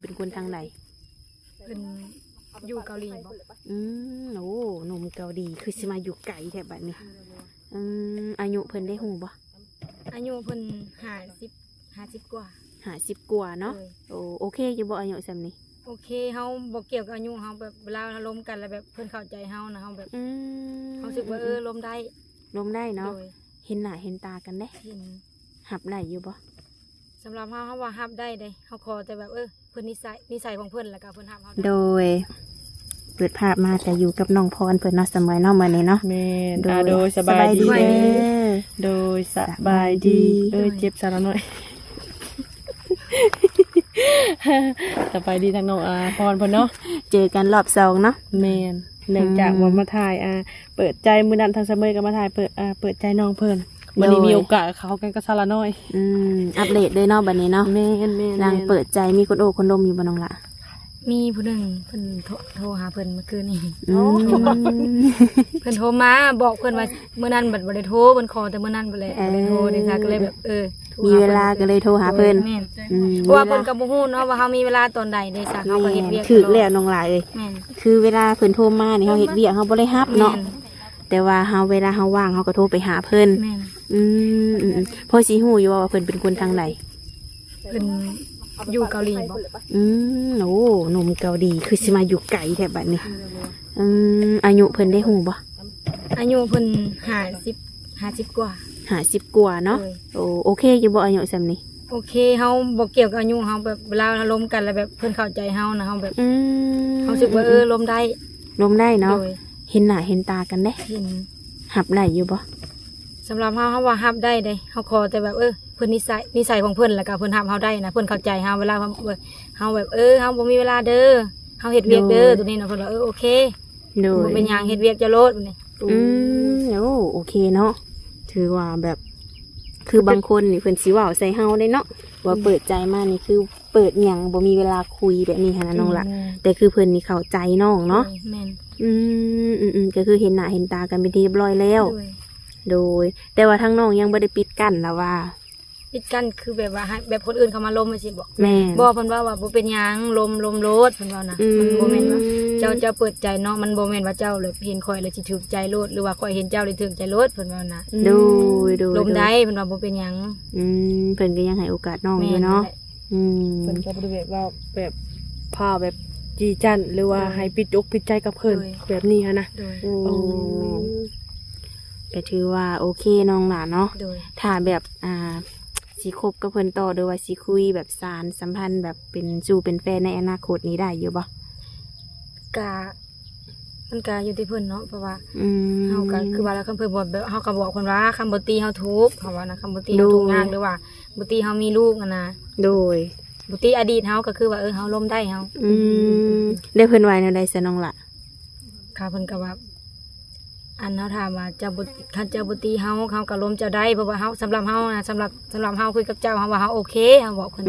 เป็นคนทางไหนเป็นอยู่เกาหลีบ่โอ้หนุ่มเกาหลีคือสิมาอยู่ไกลแถบแบบนี้อายุเพิ่นได้หูบ่อายุเพิ่น50กว่า50 กว่าเนาะโอเคอยู่บ่อายุส่ำนี้โอเคเฮาบ่เกี่ยวกับอายุเฮาแบบเวลาเราล้มกันแล้วแบบเพิ่นเข้าใจเฮานะเฮาแบบเฮารู้สึกว่าล้มได้เนาะเห็นหน้าเห็นตากันเด้เห็นหับได้อยู่บ่สำหรับเฮาว่ารับได้เด้เฮาขอแต่แบบเพิ่นนิสัยของเพิ่นแล้วก็เพิ่นรับเฮาโดยเปิดภาพมาแต่อยู่กับน้องพรเพิ่นเนาะเสมอเนาะมื้อนี้เนาะแม่นโดยสบายดีโดยสบายดีเจ็บซะแล้วหน่อยสบายดีทางน้องพรเพิ่นเนาะเจอกันรอบ2เนาะแม่นเนื่องจากว่ามาถ่ายเปิดใจมื้อนั้นทางเสมอก็มาถ่ายเปิดใจน้องเพิ่นวันนี้มีโอกาสเขากันก็ซะละน้อยอัปเดตเลยเนาะบัดนี้เนาะแม่นนางเปิดใจมีคนโอ้คนดมอยู่บ่น้องละมีผู้หนึ่งเพิ่นโทรหาเพิ่นเมื่อคืนนี้เพิ่นโทรมาบอกเพิ่นว่าเมื่อนั้นบัดบ่ได้โทรเพิ่นขอแต่เมื่อนั้นบ่ได้โทรเด้ค่ะก็เลยแบบมีเวลาก็เลยโทรหาเพิ่นเพราะว่าเพิ่นก็บ่ฮู้เนาะว่าเฮามีเวลาตอนใดเด้ซะเฮาก็เฮ็ดเวียกคือแล้วน้องหลายเอ้ยคือเวลาเพิ่นโทรมานี่เฮาเฮ็ดเวียกเฮาบ่ได้รับเนาะแต่ว่าเฮาเวลาเฮาว่างเฮาก็โทรไปหาเพิ่นพอสิฮู้อยู่ว่าเพิ่นเป็นคนทางไหนเพิ่นอยู่เกาหลีบ่โอ้หนุ่มเกาหลีคือสิมาอยู่ไกลแถบบัดนี้อายุเพิ่นได้ฮู้บ่อายุเพิ่น50กว่า50 กว่าเนาะโอเคอยู่บ่อายุส่ำนี้โอเคเฮาบ่เกี่ยวกับอายุเฮาแบบเวลาเราล้มกันแล้วแบบเพิ่นเข้าใจเฮานะเฮาแบบเฮารู้สึกว่าล้มได้เนาะเห็นหน้าเห็นตากันเด้เห็นหับได้อยู่บ่สำหรับเฮาว่ารับได้เด้เฮาขอแต่แบบเพิ่นนิสัยของเพิ่นแล้วก็เพิ่นรับเฮาได้นะเพิ่นเข้าใจเฮาเวลาเฮาแบบเฮาบ่มีเวลาเด้อเฮาเฮ็ดเวียกเด้อตัวนี้เนาะเพิ่นว่าโอเคบ่เป็นหยังเฮ็ดเวียกจะโลดนี่โอเคเนาะถือว่าแบบคือบางคนนี่เพิ่นสิเว้าใส่เฮาได้เนาะว่าเปิดใจมานี่คือเปิดหยังบ่มีเวลาคุยแบบนี้หั่นน่ะน้องล่ะแต่คือเพิ่นนี่เข้าใจน้องเนาะแม่นก็คือเห็นหน้าเห็นตากันเป็นที่เรียบร้อยแล้วโดยแต่ว่าทางน้องยังบ่ได้ปิดกั้นนะว่าปิดกั้นคือแบบว่าให้แบบคนอื่นเข้ามาล้มมาสิบอกแม่บ่เพิ่นว่าบ่เป็นหยังล้มโลดเพิ่นว่านะมันบ่แม่นว่าเจ้าเปิดใจเนาะมันบ่แม่นว่าเจ้าเลยเห็นข่อยแล้วสิถูกใจโลดหรือว่าข่อยเห็นเจ้าเลยถูกใจโลดเพิ่นว่านะดูล้มได้เพิ่นว่าบ่เป็นหยังเพิ่นก็ยังให้โอกาสน้องอยู่เนาะเพิ่นก็บ่ได้แบบว่าแบบพาแบบจีจั่นหรือว่าให้ปิดอกปิดใจกับเพิ่นแบบนี้นะก็ถือว่าโอเคน้องหลานเนาะถ้าแบบสิคบกับเพิ่นต่อหรือว่าสิคุยแบบสานสัมพันธ์แบบเป็นสู่เป็นแฟนในอนาคตนี้ได้อยู่บ่มันก็อยู่ที่เพิ่นเนาะเพราะว่าเฮาก็คือว่าแล้วคันเพิ่นบอกแบบเฮาก็บอกเพิ่นว่าคันบ่ตีเฮาทุกข์เพราะว่านะคันบ่ตีเฮาทุกข์ยากหรือว่าบ่ตีเฮามีลูกนะโดยบ่ตีอดีตเฮาก็คือว่าเฮาล้มได้เฮาได้เพิ่นไว้แนวใดซะน้องล่ะค่ะเพิ่นก็ว่าอันเฮาถามว่าเจ้าบ่คันเจ้าบ่ตีเฮาก็ล้มเจ้าได้เพราะว่าเฮาสำหรับเฮานะสำหรับเฮาคุยกับเจ้าเฮาว่าเฮาโอเคเฮาบอกเพิ่น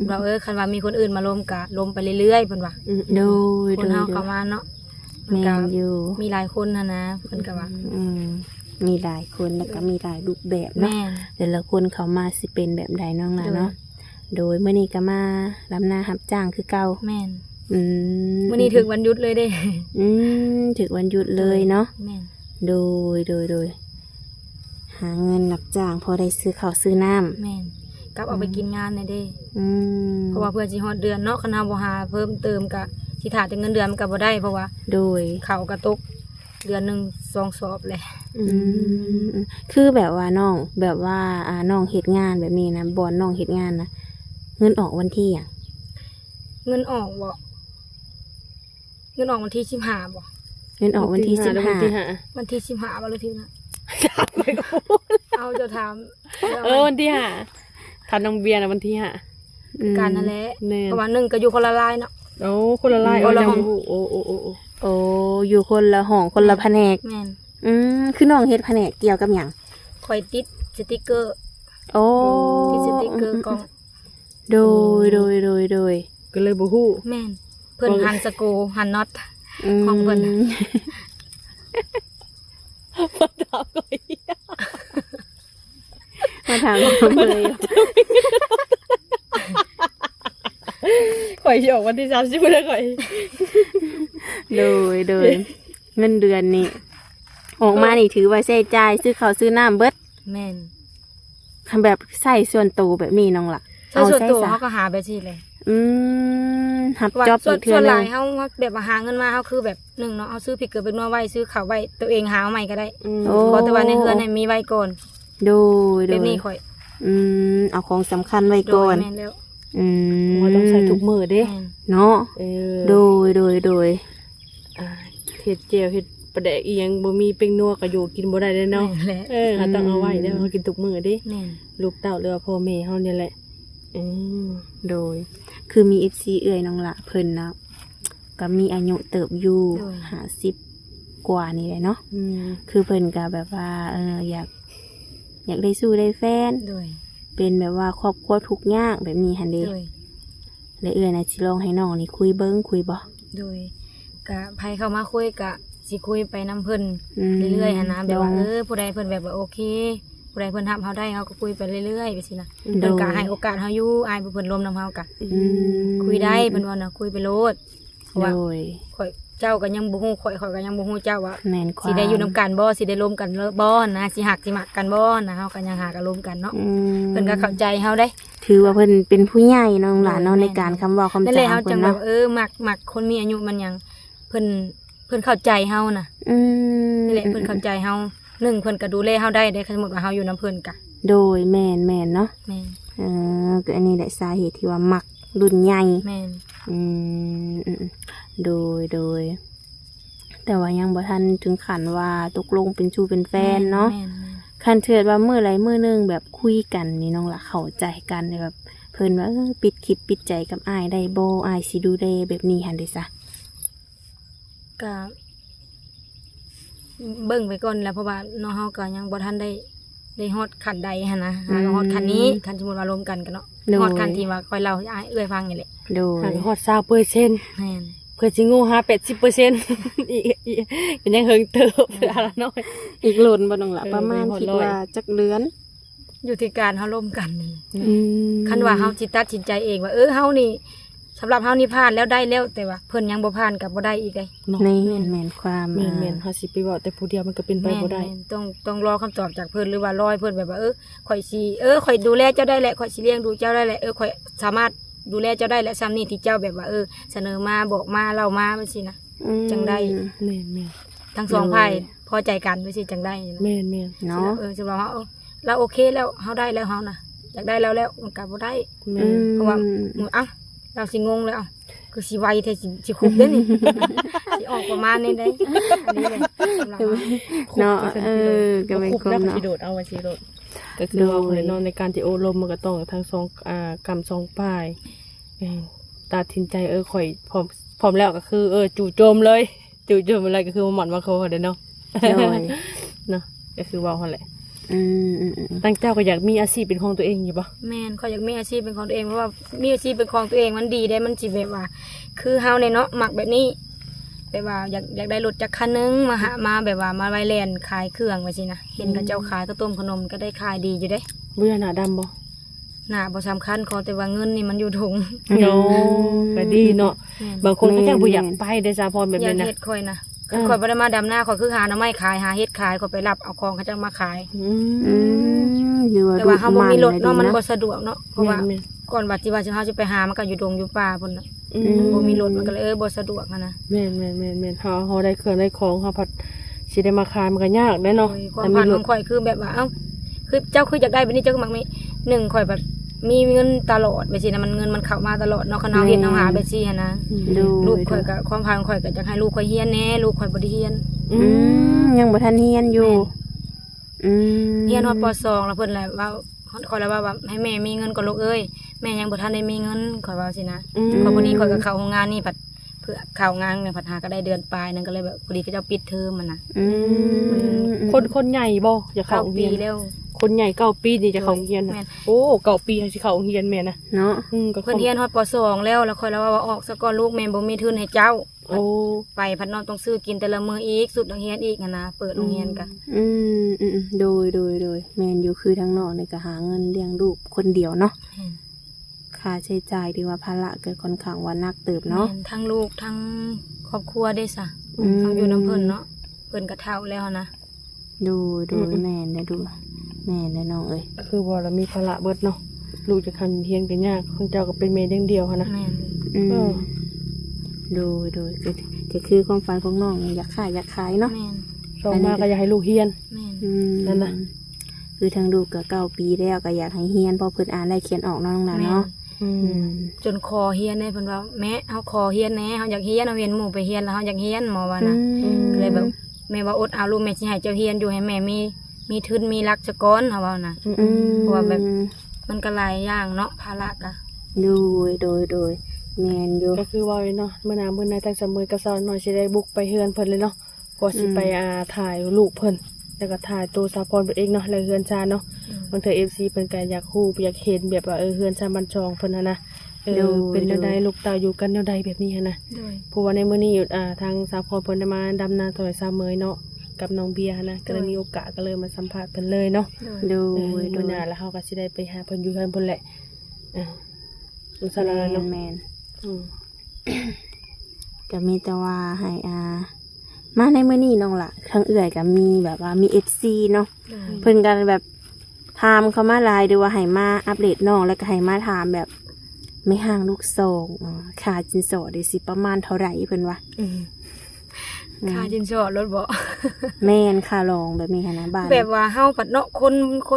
เราคันว่ามีคนอื่นมาล้มก็ล้มไปเรื่อยๆเพิ่นว่าโดยคนเฮาเข้ามาเนาะมันก็มีหลายคนนะเพิ่นก็ว่ามีหลายคนแล้วก็มีหลายรูปแบบเนาะแต่ละคนเขามาสิเป็นแบบใดน้องล่ะเนาะโดยมื้อนี้ก็มารับหน้ารับจ้างคือเก่าแม่นมื้อนี้ถึงวันหยุดเลยเด้ถึงวันหยุดเลยเนาะแม่นโดยหาเงินรับจ้างพอได้ซื้อข้าวซื้อน้ำแม่นกลับเอาไปกินงานน่ะเด้เพราะว่าเพื่อสิฮอดเดือนเนาะคันเฮาบ่หาเพิ่มเติมก็สิถ่าแต่เงินเดือนมันก็บ่ได้เพราะว่าโดยข้าวก็ตกเดือนนึง2 สอบแหละคือแบบว่าน้องแบบว่าน้องเฮ็ดงานแบบนี้นะบ่น้องเฮ็ดงานนะเงินออกวันที่เงินออกบ่เงินออกวันที่15บ่เงินออกวันที่15วันที่15บ่หรือที่นะเอาจะถามวันที่5ถ้าน้องเบียร์น่ะวันที่5การนั่นแหละเพราะว่า1ก็อยู่คนละลายเนาะคนละลายละห้องอยู่คนละห้องคนละแผนกแม่นคือน้องเฮ็ดแผนกเกี่ยวกับหยังข่อยติดสติ๊กเกอร์ติดสติ๊กเกอร์กล่องโดยก็เลยบ่ฮู้แม่นเพิ่นหันสโกหันน็อตของเพิ่นมาถามเลย ข่อยสิออกวันที่30แล้วข่อย โดยเงินเดือนนี่ออกมานี่ถือว่าใช้จ่ายซื้อข้าวซื้อน้ำเบิด แม่น ทำแบบใส่ส่วนตัวแบบนี้น้องล่ะ ส่วนตัว ซะ เขาก็หาแบบนี้เลย หับ ว่า จ็อบ ส่วน เทื่ ส่ อ วน นึ หลาง ยเขาแบบว่าหาเงินมาเขาคือแบบหนึ่งเนาะเอาซื้อพริกเกลือไปนัวไว้ซื้อข้าวไว้ตัวเองหาเอาใหม่ก็ได้ โอ้ เพราะแต่ว่าในเฮือนให้มีไว้ก่อน โดย แบบนี้ข่อย เอาของสำคัญไว้ โด ก่อย น แม่นแล้ว ว่าต้องใส่ทุกมื้อเด้ แม่น เนาะ เออ โดย อ่าเฮ็ดเจียวเฮ็ดปลาแดกอีหยังบ่มีเป็งนัวก็อยู่กินบ่ได้เด้เนาะ แม่นแหละ เราต้องเอาไว้เด้อเฮากินทุกมื้อเด้ แม่น ลูกเต้าหรือว่าพ่อแม่เฮานี่แหละอืม โดย คือมี FC เอ่ยน้องละเพิ่นนะก็มีอายุเติบอยู่50กว่านี่แหละเนาะ อืม คือเพิ่นก็แบบว่าอยากได้สู้ได้แฟน โดย เป็นแบบว่าครอบครัวทุกข์ยากแบบนี้หั่นเด้ โดย แล้วเอ่ยนะสิลองให้น้องนี่คุยเบิ่งคุยบ่ โดยกะไผเข้ามาคุยกะสิคุยไปนำเพิ่น ม เรื่อยๆหันนะแบบว่า โดย ผู้ใดเพิ่นแบบว่าโอเคผู้ใดเพิ่นรับเฮาได้เฮาก็คุยไปเรื่อยๆไปสินะ โดย เพิ่นก็ให้โอกาสเฮาอยู่อายเพิ่นร่วมนำเฮากะ อืม คุยได้เพิ่นว่านะคุยไปโลดเพราะว่า โดย ข่อยเจ้าก็ยังบ่ฮู้ข่อยก็ยังบ่ฮู้เจ้าว่า แม่นความ สิได้อยู่นํกันบ่สิได้ร่วมกันบ่นะสิหักสิมักกันบ่นะเฮาก็ยังหากันร่วมกันเนาะ อืม เพิ่นก็เข้าใจเฮาได้ ถือว่าเพิ่นเป็นผู้ใหญ่น้องหลานเนาะ แม่น ในการคำเว้าคำ นั่น จา แหละเฮา เพิ่ จั น งแบ เนาะ บมักคนมีอายุมันหยังเพิ่นเข้าใจเฮาน่ะ อืม นี่แหละเพิ่นเข้าใจเฮาหนึ่งเพิ่นก็ดูแลเฮาได้สมมุติว่าเฮาอยู่นํเพิ่นกะ โดยแม่นเนาะ แม่น ก็อันนี้แหละสาเหตุที่ว่ามักรุ่นใหญ่ แม่น โดย แต่ว่ายังบ่ทันถึงขั้นว่าตกลงเป็นชูเป็นแฟนเนาะ แม่น คันเถิดว่ามื้อใดมื้อหนึงแบบคุยกันนี่น้องละเข้าใจกันแบบเพิ่นว่าปิดคลิปปิดใจกับอ้ายได้บ่อ้ายสิดูแลแบบนี้หั่นเด้ซะ ก็เบิ่งไปก่อนแหล้วเพราะว่าน้องเฮาก็ยังบ่ทันได้ฮอดขั้นใดหั่นนะหาฮอดขั้นนี้คันสมมุติว่ารวมกันกันเนาะฮอดขั้นที่ว่าค่อยเล่าให้อ้ายเอื้อยฟังนี่แหละ โดย หากฮอด20% แม่น เพื่อสิงูหา80% อีกเป็นยังเฮิงเติบละน้อย อีกหล่นบ่น้องละ เออ ประมาณ ไม่ฮอด คิด ร้อย ว่าจักเดือน อยู่ที่การเฮาร่วมกันนี่ อืม คันว่าเฮาสิตัดสินใจเองว่าเฮานี่สำหรับเฮานี่ผ่านแล้วได้แล้วแต่ว่าเพิ่นยังบ่ผ่านก็บ่ได้อีกเลย เนาะ ในแม่นความ แม่นๆเฮาสิไปเว้าแต่ผู้เดียวมันก็เป็นไปบ่ได้ แม่นต้องรอคำตอบจากเพิ่นหรือว่ารอให้เพิ่นแบบว่าข่อยสิข่อยดูแลเจ้าได้แหละข่อยสิเลี้ยงดูเจ้าได้แหละข่อยสามารถดูแลเจ้าได้และซ้ำนี่ที่เจ้าแบบว่าเสนอมาบอกมาเล่ามาจังซี่นะ อืม จังได้ แม่น ทั้งสองฝ่ายพอใจกันจังซี่จังได้นะ ๆแม่น เนาะ สำหรับเฮาเราโอเคแล้วเฮาได้แล้วเฮานะอยากได้แล้วมันก็บ่ได้ ๆแม่น เพราะว่าเราสิงงเลยคือสิไวแท้สิคุบเด้อนี่ สิออกประมาณนี้ได้อันนี้เลยสำหรับเรา เนาะก็เป็น คุบ คน แล้วก็ เนาะ สิโดดเอาไว้สิโดดก็คือว่าเพิ่นเนาะในการที่โอลมมันก็ต้องทั้งสองกรรมสองฝ่ายตัดสินใจข่อยพร้อมแล้วก็คือจู่โจมเลยจู่โจมอะไรก็คือมาหมอนมาโคเด้อเนาะ โดย เนาะก็คือว่าหั่นแหละ อืม ตั้งเจ้าก็อยากมีอาชีพเป็นของตัวเองอยู่ปะ แม่นเขาอยากมีอาชีพเป็นของตัวเองเพราะว่ามีอาชีพเป็นของตัวเองมันดีได้มันสิแบบว่า คือเฮาเนี่ยเนาะมักแบบนี้แบบว่าอยากได้รถจักรคันนึงมาแบบว่ามาไว้แลนขายเครื่องไว้สินะเห็นกับเจ้าขายข้าวต้มขนมก็ได้ขายดีอยู่เด้ เบื่อหน้าดำบ่ หน้าบ่สำคัญขอแต่ว่าเงินนี่มันอยู่ถุง โน้ก็ดีเนาะ แม่น บางคนก็จะบ่อยากไปได้ซาพรแบบ อยา นี้ ก นะ เฮ็ดค่อยนะค่อยบ่ได้มาดำหน้าค่อยคือหาหน้ำไม้ขายหาเฮ็ดขายค่อยไปรับเอาของเขาจะมาขาย อื อื ม มหรือว่า แต่ว่าเฮาบ่มีรถเนาะมัน ดี บ่สะดวกเนาะเพราะว่า แม่น ก่อนว่าที่ว่าเฮาจะไปหามันก็อยู่ดงอยู่ป่าพุ่นน่ะ อื บ่มีรถมันก็เลยบ่สะดวกนะ แม่นเฮาได้เครื่องได้ของเฮาผัดสิได้มาขายมันก็ยากได้เนาะ ความฝันของข่อยคือแบบว่าคือเจ้าคืออยากได้แบบนี้เจ้าก็มักมีหนึ่งข่อยแบบมีเงินตลอดไปสินะมันเงินมันเข้ามาตลอดเนาะคันเฮาเฮ็ดเฮาหาไปสิหันนะ ดู ลูกข่อยก็ความฝันของข่อยก็อยากให้ลูกข่อยเรียนแหน่ลูกข่อยบ่ได้เรียน อืมยังบ่ทันเฮียนอยู่ อืม เรียนฮอดป .2 แล้วเพิ่นแหละว่าข่อยแล้วว่าให้แม่มีเงินก่อนลูกเอ้ยแม่ยังบ่ทันได้มีเงินข่อยว่าสินะข่อยพอดีข่อยก็เข้าโรงงานนี่ผัดเพื่อเข้างานเนี่ยผัดหาก็ได้เดือนปลายนึงก็เลยแบบพอดีเขาเจ้าปิดเทอมมันน่ะ อืม คนใหญ่บ่จะเข้า เข้า โรง ปี เรียน แล้ว คนใหญ่9ปีนี่จะเข้าโรงเรียน แม่ นะ น โอ้9ปีให้สิเข้าโรงเรียนแม่นะ เนาะ ก็ เพิ่นเรียนฮอดป .2 แล้วข่อยแล้วว่าออกซะก่อนลูกแม่บ่มีทุนให้เจ้า โอ้ ไปพัดน้องต้องซื้อกินแต่ละมื้ออีกสุดโรงเรียนอีกนะเปิดโรงเรียนกะ โดยแมนอยู่คือทางนอกในก็หาเงินเลี้ยงลูกคนเดียวเนาะค ค่าใช้จ่ายหรือว่าภาระก็ค่อนข้างว่าหนักเติบเนาะ แม่นทั้งลูกทั้งครอบครัวได้ซะ อืม เขาอยู่น้ำเพิ่นเนาะเพิ่นก็เฒ่าแล้วนะ ดูแม่นเด้อดูแม่นเด้อน้องเอ้ย คือว่าเรามีภาระเบิดเนาะลูกจะคันเฮียนกันยากคนเจ้าก็เป็นเมย์เดียวๆค่ะนะ แม่น อืม เออ ดูก็คือความฝันของน้องนี่อยากขายเนาะ แม่น ชอบมากก็อยากให้ลูกเฮียน แม่น อืม นั่นน่ะ คือทางลูกก็9 ปีแล้วก็อยากให้เฮียนเพอเพิ่นอ่านได้เขียนออกเนาะน้องหลานเนาะ อืม อืม จนคอเฮียนได้เพิ่นว่าแม่เฮาคอเฮียนแหน่เฮาอยากเฮียนเฮาเห็นหมู่ไปเฮียนแล้วเฮาอยากเฮียนหมอว่านะก็เลยแบบแม่ว่าอดเอาลูกแม่สิให้เจ้าเฮียนอยู่ให้แม่มีทุนมีรักซะก่อนเฮาว่านะ อืม เพราะว่าแบบ มันก็หลายอย่างเนาะภาระก็ โดยแม่นอยู่ ก็คือว่าเนาะเมื่อหนาเมื่อในแต่เสมอก็สอนหน่อยสิได้บุกไปเฮือนเพิ่นเลยเนาะก็สิไปถ่ายลูกเพิ่นแล้วก็ถ่ายตัวสาพรเพิ่นเองเนาะแล้วเฮือนชาเนาะบางเทื่อ FC เพิ่นก็อยากฮู้อยากเห็นแบบว่าเฮือนชาบันจองเพิ่นน่ะนะเป็นแนวใดลูกเต้าอยู่กันแนวใดแบบนี้หันนะ โดย เพราะว่าในมื้อนี้ทางสาพรเพิ่นได้มาดำนาถอยสามเมยเนาะกับน้องเบียร์หั้นนะก็เลยมีโอกาสก็เลยมาสัมภาษณ์เพิ่นเลยเนาะ โดย ดู มื้อหน้าแล้วเฮาก็สิได้ไปหาเพิ่นอยู่เฮือนเพิ่นแหละมันสลาเนาะ แม่น อืม ก็มีแต่ว่าให้มาในมื้อนี้น้องล่ะทางเอื้อยก็มีแบบว่ามี FC เนาะ โดย เพิ่นกันแบบถามเขามาหลายหรือว่าให้มาอัปเดตน้องแล้วก็ให้มาถามแบบไม่ห่างลูกโซงค่าจินสอดได้สิประมาณเท่าไหร่เพิ่นว่า ค่าจินสอดรถบ่ แม่นค่ารองแบบนี้หั้นนะบ้าน แบบว่าเฮาปัดเนาะค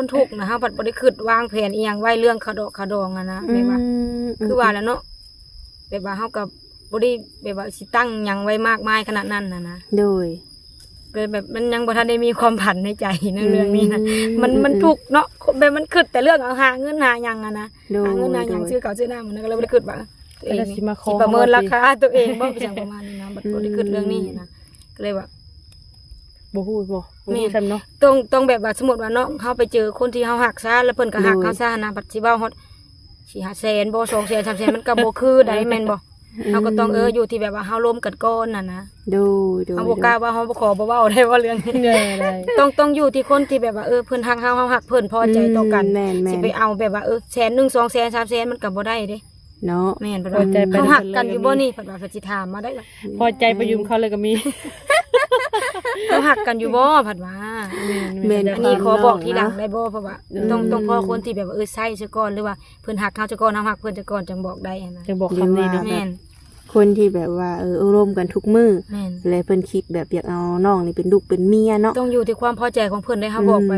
นทุกข์นะเฮาปัดบ่ได้คิดวางแผนอีหยังไว้เรื่องขาดองอะนะแบบว่า คือว่าแล้วเนาะแบบว่าเฮากับบ่ได้แบบว่าสิตั้งหยังไว้มากมายขนาดนั้นนะ โดย เลยแบบมันยังบ่ทันได้มีความผันในใจในเรื่องนี้นะมันทุกข์เนาะแบบมันคิดแต่เรื่องเอาหาเงินหาหยังอะนะ โดย หาเงินหาหยังซื้อข้าวซื้อน้ำมันก็เลยบ่ได้คิดว่าตัวเอง แล้ว นี่ สิมาขอ สิประเมินราคาตัวเองบ่เป็นจังประมาณนี้นะบ่ได้คิดเรื่องนี้นะก็เลยว่า บ่ฮู้บ่ แม่ ฮู้ซ้ำเนาะ ต้องแบบว่าสมมุติว่าเนาะเฮาไปเจอคนที่เฮาฮักซะแล้วเพิ่นก็ฮักเฮาซะนะบัดสิเว้าฮอด4-500,000บ่200,000 300,000มันก็บ่คือได้แม่นบ่เฮาก็ต้องอยู่ที่แบบว่าเฮาล้มกันก่อนน่ะนะ โดย เฮาบ่กล้าว่าเฮาบ่ขอบ่เว้าได้ว่าเรื่องนี้ เด้อได้ ต้องอยู่ที่คนที่แบบว่าเพิ่นฮักเฮาฮักเพิ่นพอใจต่อกัน แม่น สิไปเอาแบบว่า100,000 200,000 300,000มันก็บ่ได้เด้ เนาะ แม่นเพิ่น พอใจไป เฮา นำ ฮัก เพิ่นเลย กันอยู่บ่นี่เพิ่นว่าเพิ่นสิถามมาได้ล่ะ พอใจไปยืมเขาเลยก็มี เฮาฮักกันอยู่บ่เพิ่นว่า แม่น อันนี้ขอบอกทีหลังได้บ่เพราะว่าต้องพอคนที่แบบว่าใส่ซะก่อนหรือว่าเพิ่นฮักเฮาซะก่อนเฮาฮักเพิ่นซะก่อนจังบอกได้อะนะ จะบอกคำนี้เนาะ แม่น คนที่แบบว่าร่วมกันทุกมื้อ แม่น เลยเพิ่นคิดแบบอยากเอาน้องนี่เป็นลูกเป็นเมียเนาะ ต้องอยู่ที่ความพอใจของเพิ่นได้เฮาบอกไป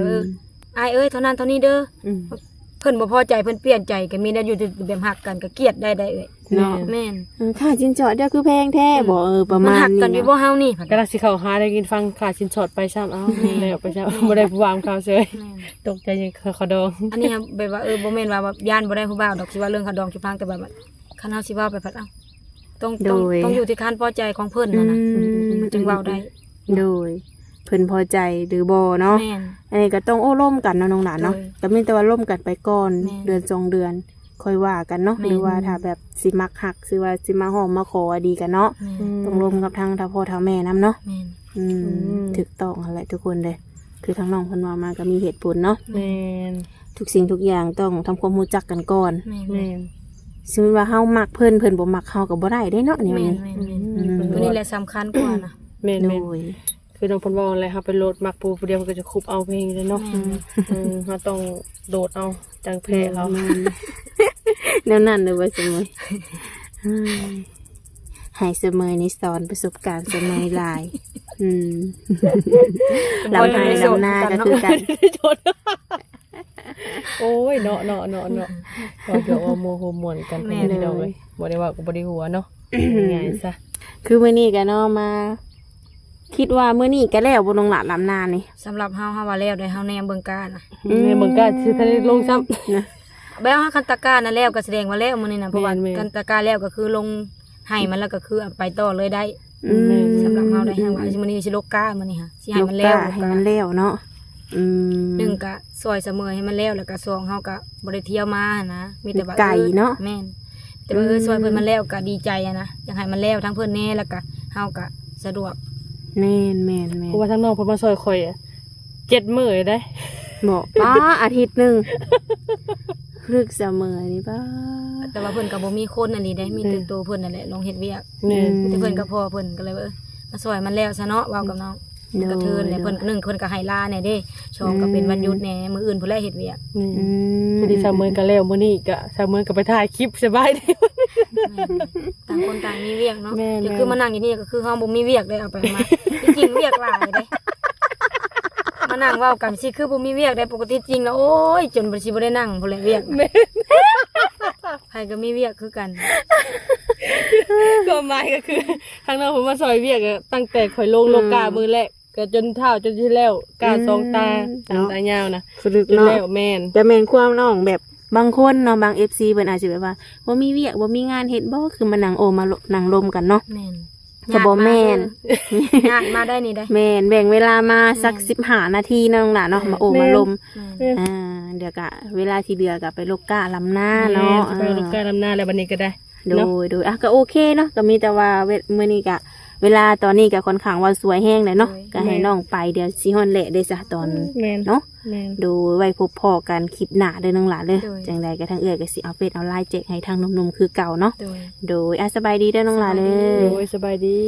อ้ายเอ้ยเท่านั้นเท่านี้เด้อ อืม เพิ่นบ่พอใจเพิ่นเปลี่ยนใจก็มีได้อยู่ที่แบบฮักกันก็เกลียดได้เอ้ย เนาะ แม่น ค่าจินจอดเดียวคือแพงแท้บ่ประ มัน มาณ ฮัก นี้ กันอยู่ เนาะ บ่เฮานี่ กำลังสิเข้าหาได้กินฟังขาดสินสอดไปซ้ำเอ้าแล้วไปซ้ำบ่ได้ผู้วางเขาเฉย แม่น ตกใจยังเขาดอง อันนี้แบบว่าบ่แม่นว่าย่านบ่ได้ผู้บ่าวดอกสิว่าเรื่องคดองสิพังแต่แบบว่าคันเฮาสิเว้าไปพัดเอ้าต้องอยู่ที่การพอใจของเพิ่นนะมันจึงเว้าได้ โดยเพิ่นพอใจหรือบ่เนาะ แม่น อันนี้ก็ต้องร่วมกันเนาะน้องหลานเนาะ โดย ก็มีแต่ว่าร่วมกันไปก่อน แม่น เดือน2 เดือนค่อยว่ากันเนาะ แม่น หรือว่าถ้าแบบสิมักหักสิว่าสิมาหอมมาขอดีกันเนาะ แม่น ต้องร่วมกับทางท่าพ่อท่าแม่นํเนาะ แม่น ถูกต้องอะไรทุกคนเลยคือทั้งน้องเพิ่นว่ามาก็มีเหตุผลเนาะ แม่น ทุกสิ่งทุกอย่างต้องทำความรู้จักกันก่อน แม่น แม่น สมมติว่าเฮามักเพิ่นบ่มักเฮาก็บ่ได้เด้เนาะเนี่ย แม่ นี่ นตัวนี้แหละสำคัญกว่านะ แม่น โด แม่น ย คือน้องเพิ่นว่าอะไรครับไปโหลดมักปูผู้เดียวมันก็จะคุบเอาเพลงเลยเนาะเราต้องโดดเอาจังเพลเขา แนวนั้นเลยว่าเสมอให้เสมอนี่สอนประสบการณ์เสมอหลายลำไห้ลำหน้าก็คือกัน โอ้ยเนาะพอเดี๋ยวเอาโมโหม่วนกันคนนี้เนาะเว้ยบ่ได้ว่าก็บ่ได้หัวเนาะง่ายซะ คือมื้อนี้ก็เนาะมา คิดว่ามื้อนี้ก็แล้วบ่ลงหลาลำนานี่ สำหรับเฮาว่าแล้วได้เฮาแนมเบิ่งการนะ ในเมืองก็คือทะเลลงซ้ำ นะ แบบเฮาคันตะกร้านั่นแล้วก็แสดงว่าแล้วมื้อนี้นะเพราะว่า แม่นๆ คันตะกร้าแล้วก็คือลงให้มันแล้วก็คือเอาไปต่อเลยได้ แม่น สำหรับเฮาได้ให้ว่ามื้อนี้สิลกกามื้อนี้ค่ะสิให้ ลูก มันแล้ว กาให้มันแล้วเนาะหนึ่งก็ซอยเสมอให้มันแล้วแล้วก็สองเฮาก็บ่ได้เที่ยวมานะมีแต่ว่า ไก่เนาะ แม่นแต่ว่าซอยเพิ่นมันแล้วก็ดีใจอะนะอยากให้มันแล้วทั้งเพิ่นแน่แล้วก็เฮาก็สะดวก แม่น เพราะว่าทั้งน้องเพิ่นมาซอยข่อย7 มื้อได้ บอกอาทิตย์หนึง รึกเสมอนี่บ้า แต่ว่าเพิ่นก็บ่มีคนอันนี้ได้มีแต่ตัวเพิ่นนั่นแหละลงเฮ็ดเวียก แม่น มีแต่เพิ่นกับพ่อเพิ่นก็เลยว่ามาซอยมันแล้วซะเนาะเว้ากับน้องกระเทินเนี่ยเพิ่นหนึ่งเพิ่นก็ให้ลาแน่เด้ชองก็เป็นวันหยุดแน่มื้ออื่นพุ่นแลเฮ็ดเวียก นี่ อืม พอดีสามมื้อก็แล้วมื้อนี้ก็สามมื้อก็ไปถ่ายคลิปสบายดี ต่างคนต่างมีเวียกเนาะ แม่น ก็คือมานั่งอยู่นี่ก็คือเฮาบ่มีเวียกเลยเอาไปมาจริงๆเวียกหลายเด้มานั่งเว้ากันสิคือบ่มีเวียกได้ปกติจริงแล้วโอ้ยจนบ่สิบ่ได้นั่งพุ่นแหละเวียกใครก็มีเวียกคือกัน ก็หมายก็คือทางน้องผมมาซอยเวียกอะตั้งแต่ข่อยลงโลกามื้อแรกก็จนเท่าจนที่แล้วกาสองตาสามตายาวนะ รึก จน เนาะ แล้วแม่น จะแม่นความน้องแบบบางคนเนาะบาง FC เพิ่นอาจสิแบบว่าบ่มีเวียกบ่มีงานเฮ็ดบ่คือมานั่งโอมานั่งลมกันเนาะ แม่น ก็บ่แม่น ญาติมาได้นี่ได้ แม่นแบ่งเวลามาสัก15นาทีเนาะน้องหล่ะเนาะมาโอมาลม แม่น เดี๋ยวก็เวลาที่เหลือก็ไปลกกาลำหน้า แม่ เนาะ นสิไปลูกกาลำหน้าแล้วบัดนี้ก็ได้ โดยก็โอเคเนาะก็มีแต่ว่ามื้อนี้ก็เวลาตอนนี้ก็ค่อนข้างว่าสวยแห้งเลยเนาะก็ให้น้องไปเดี๋ยวสิฮอนแหละได้ซะตอน แม่น เนาะ แม่น โดยไว้พบพอกันคลิปหน้าเด้อน้องหล่ะเด้อจังใดก็ทางเอื้อยก็สิเอาเฟซเอาไลน์แจกให้ทางหนุ่มๆคือเก่าเนาะ โดย โดยสบายดีเด้อน้องหล่ะเด้อ โอ้ยสบายดี